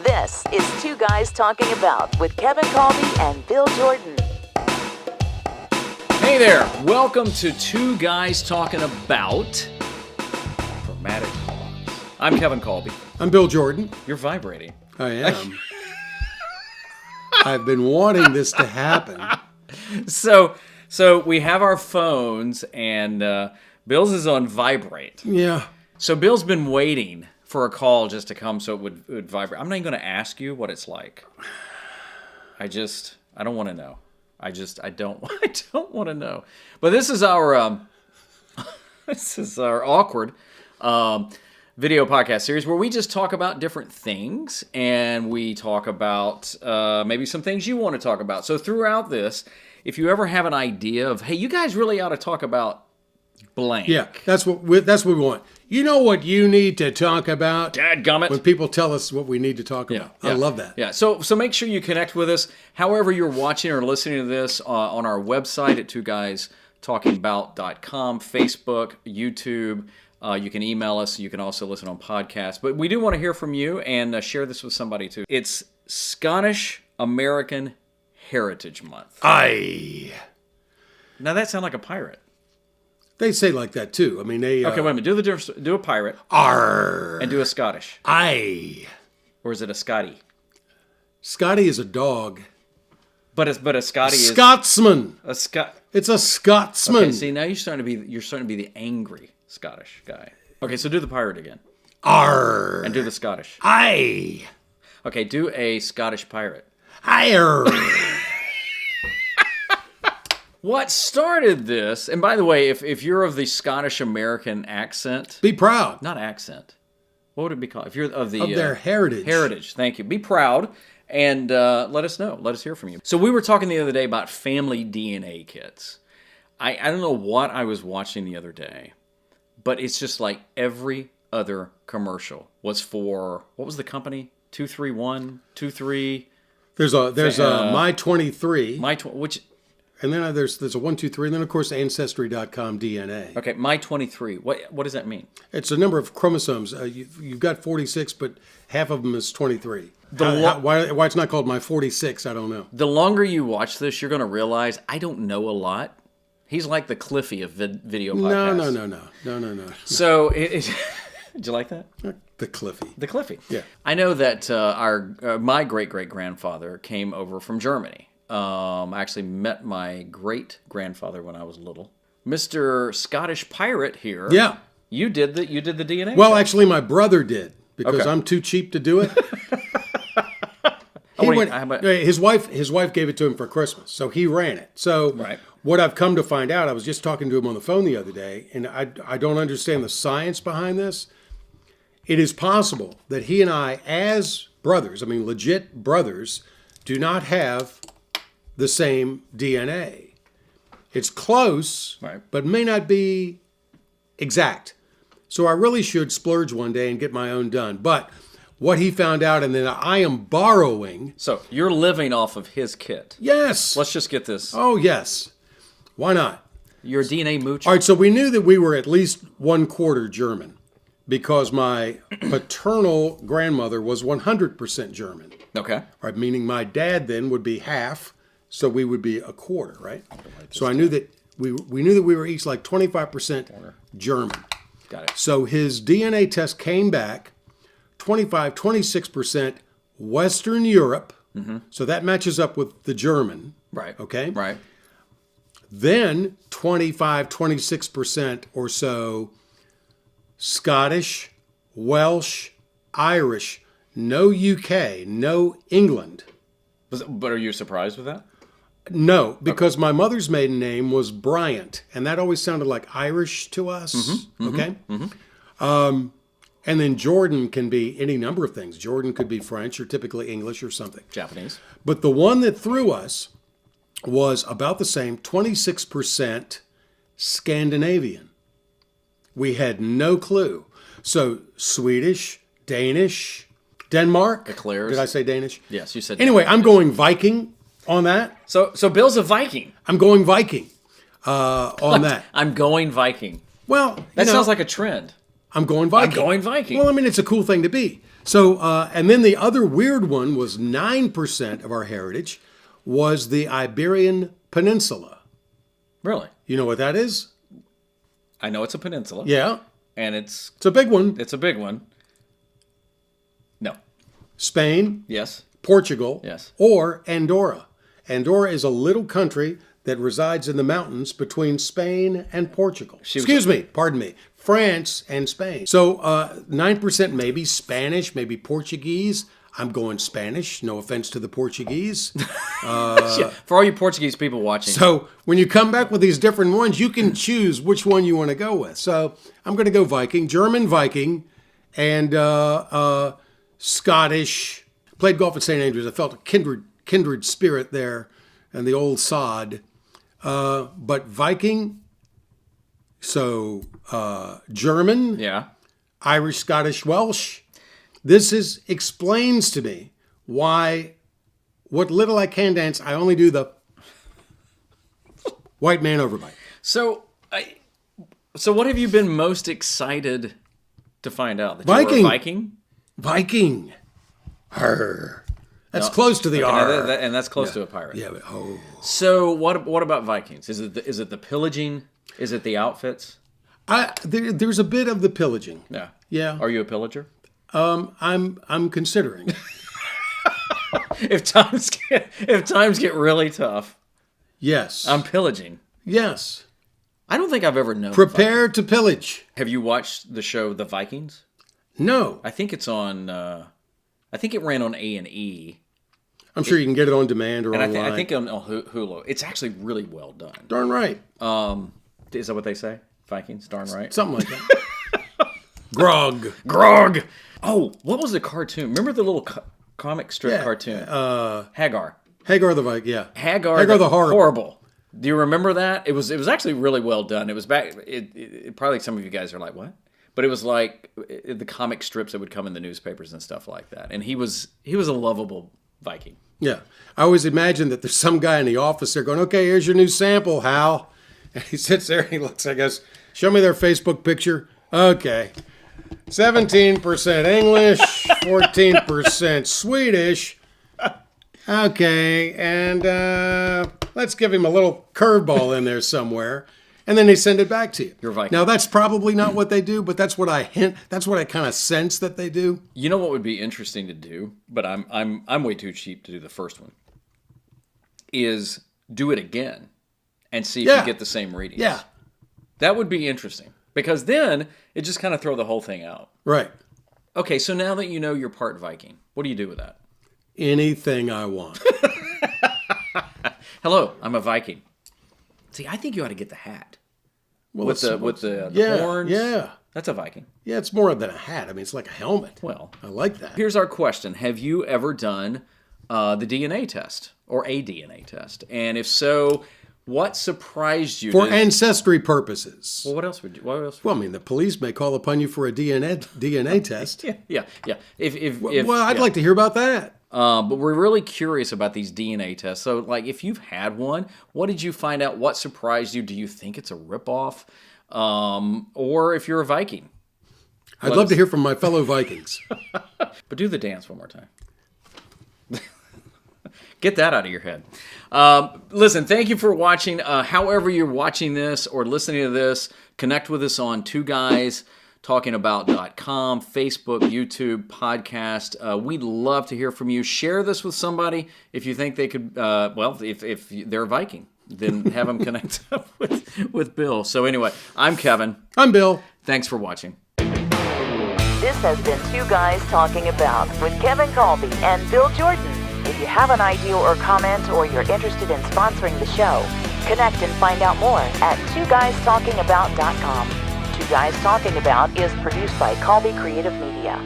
This is Two Guys Talking About with Kevin Kolbe and Bill Jordan. Hey there, welcome to Two Guys Talking About. Dramatic pause. I'm Kevin Kolbe. I'm Bill Jordan. You're vibrating. I am. I've been wanting this to happen. So we have our phones, and Bill's is on vibrate. Yeah. So Bill's been waiting for a call just to come so it would vibrate. I'm not even going to ask you what it's like. I don't want to know. I don't want to know. But this is our awkward video podcast series where we just talk about different things, and we talk about maybe some things you want to talk about. So throughout this, if you ever have an idea of, hey, you guys really ought to talk about blank. Yeah, that's what we want. You know what you need to talk about? Dadgummit. When people tell us what we need to talk about. Yeah. I love that. Yeah, so make sure you connect with us. However you're watching or listening to this on our website at twoguystalkingabout.com, Facebook, YouTube. You can email us. You can also listen on podcasts. But we do want to hear from you and share this with somebody too. It's Scottish American Heritage Month. Aye. Now that sounds like a pirate. They say like that too. I mean, they. Okay, wait a minute. Do the difference. Do a pirate. Arr. And do a Scottish. Aye. Or is it a Scotty? Scotty is a dog. But a Scotty is Scotsman. a Scot. It's a Scotsman. Okay, see now you're starting to be the angry Scottish guy. Okay, so do the pirate again. Arr. And do the Scottish. Aye. Okay, do a Scottish pirate. Higher. What started this? And by the way, if you're of the Scottish American accent, Be proud not accent, what would it be called? If you're of the of their heritage. heritage, thank you. Be proud and let us know. Let us hear from you. So we were talking the other day about family DNA kits. I don't know what I was watching the other day, but it's just like every other commercial was for, what was the company? 231, 23. There's a My 23. Which. And then there's a 1, 2, 3, and then of course Ancestry.com DNA. Okay, my 23. What does that mean? It's a number of chromosomes. You've got 46, but half of them is 23. Why it's not called my 46, I don't know. The longer you watch this, you're going to realize I don't know a lot. He's like the Cliffy of video podcasts. No. So, did you like that? The Cliffy. The Cliffy. Yeah. I know that my great-great-grandfather came over from Germany. I actually met my great-grandfather when I was little. Mr. Scottish Pirate here. Yeah. You did the DNA? Well, actually, my brother did, because Okay. I'm too cheap to do it. His wife gave it to him for Christmas, so he ran it. So Right. What I've come to find out, I was just talking to him on the phone the other day, and I don't understand the science behind this. It is possible that he and I, as brothers, I mean legit brothers, do not have the same DNA. It's close, Right. but may not be exact. So I really should splurge one day and get my own done. But what he found out, and then I am borrowing. So, you're living off of his kit. Yes. Let's just get this. Oh, yes. Why not? Your DNA mooch. All right, so we knew that we were at least 1/4 German because my paternal grandmother was 100% German. Okay. Right, meaning my dad then would be half, so we would be 1/4, right? So I knew that we knew that we were each like 25% German. Got it. So his DNA test came back 26% Western Europe. Mm-hmm. So that matches up with the German. Right. Okay. Right. Then 26% or so Scottish, Welsh, Irish, no UK, no England. But are you surprised with that? No, because my mother's maiden name was Bryant, and that always sounded like Irish to us. Okay? And then Jordan can be any number of things. Jordan could be French or typically English or something. Japanese. But the one that threw us was about the same, 26% Scandinavian. We had no clue. So Swedish, Danish, Denmark. Eclairs. Did I say Danish? Yes, you said. Anyway, Danish. I'm going Viking on that. So Bill's a Viking. I'm going Viking on that. I'm going Viking. Well, That sounds like a trend. I'm going Viking. I'm going Viking. Well, I mean, it's a cool thing to be. So, and then the other weird one was 9% of our heritage was the Iberian Peninsula. Really? You know what that is? I know it's a peninsula. Yeah. And it's It's a big one. a big one. No. Spain, Yes. Portugal, Yes. or Andorra. Andorra is a little country that resides in the mountains between Spain and Portugal. Pardon me, France and Spain. So 9% maybe Spanish, maybe Portuguese. I'm going Spanish, no offense to the Portuguese. Yeah, for all you Portuguese people watching. So when you come back with these different ones, you can choose which one you want to go with. So I'm going to go Viking, German Viking, and Scottish. Played golf at St. Andrews. I felt a kindred spirit there and the old sod. But Viking, so German, Yeah. Irish, Scottish, Welsh. This explains to me why what little I can dance, I only do the white man overbite. So what have you been most excited to find out? That Viking. You were a Viking? Viking. Arr. That's close to the R. And that's close to a pirate. Yeah, but, oh. So what about Vikings? Is it the pillaging? Is it the outfits? There's a bit of the pillaging. Yeah. Yeah. Are you a pillager? I'm considering. If times get really tough, Yes. I'm pillaging. Yes. I don't think I've ever known. Prepare to pillage. Have you watched the show The Vikings? No. I think it's on. I think it ran on A&E. I'm sure you can get it on demand or And online. I think on Hulu. It's actually really well done. Darn right. Is that what they say? Vikings, darn right. Something like that. Grog. Oh, what was the cartoon? Remember the little comic strip cartoon? Hagar. Hagar the Viking, yeah. Hagar the Horrible. Do you remember that? It was actually really well done. It was back. It probably some of you guys are like, what? But it was like the comic strips that would come in the newspapers and stuff like that. And he was a lovable Viking. Yeah. I always imagine that there's some guy in the office there going, okay, here's your new sample, Hal. And he sits there and he looks, I guess, show me their Facebook picture. Okay. 17% English, 14% Swedish. Okay. And let's give him a little curveball in there somewhere. And then they send it back to you. You're Viking. Now, that's probably not what they do, but that's what I kind of sense that they do. You know what would be interesting to do, but I'm way too cheap to do the first one, is do it again and see if you get the same readings. Yeah. That would be interesting, because then it just kind of throw the whole thing out. Right. Okay, so now that you know you're part Viking, what do you do with that? Anything I want. Hello, I'm a Viking. See, I think you ought to get the hat. Well, with the horns. Yeah. That's a Viking. Yeah, it's more than a hat. I mean, it's like a helmet. Well, I like that. Here's our question. Have you ever done the DNA test or a DNA test? And if so, what surprised you? For ancestry purposes. Well, what else would you? What else? Well, I mean, the police may call upon you for a DNA test. Yeah. If Well, I'd like to hear about that. But we're really curious about these DNA tests. So, like, if you've had one, what did you find out? What surprised you? Do you think it's a ripoff? Or if you're a Viking? I'd love to hear from my fellow Vikings. But do the dance one more time. Get that out of your head. Listen, thank you for watching. However you're watching this or listening to this, connect with us on twoguystalkingabout.com, Facebook, YouTube, podcast. We'd love to hear from you. Share this with somebody if you think they could, if they're a Viking, then have them connect up with Bill. So anyway, I'm Kevin. I'm Bill. Thanks for watching. This has been Two Guys Talking About with Kevin Kolbe and Bill Jordan. If you have an idea or comment or you're interested in sponsoring the show, connect and find out more at twoguystalkingabout.com. Two Guys Talking About is produced by Kolbe Creative Media.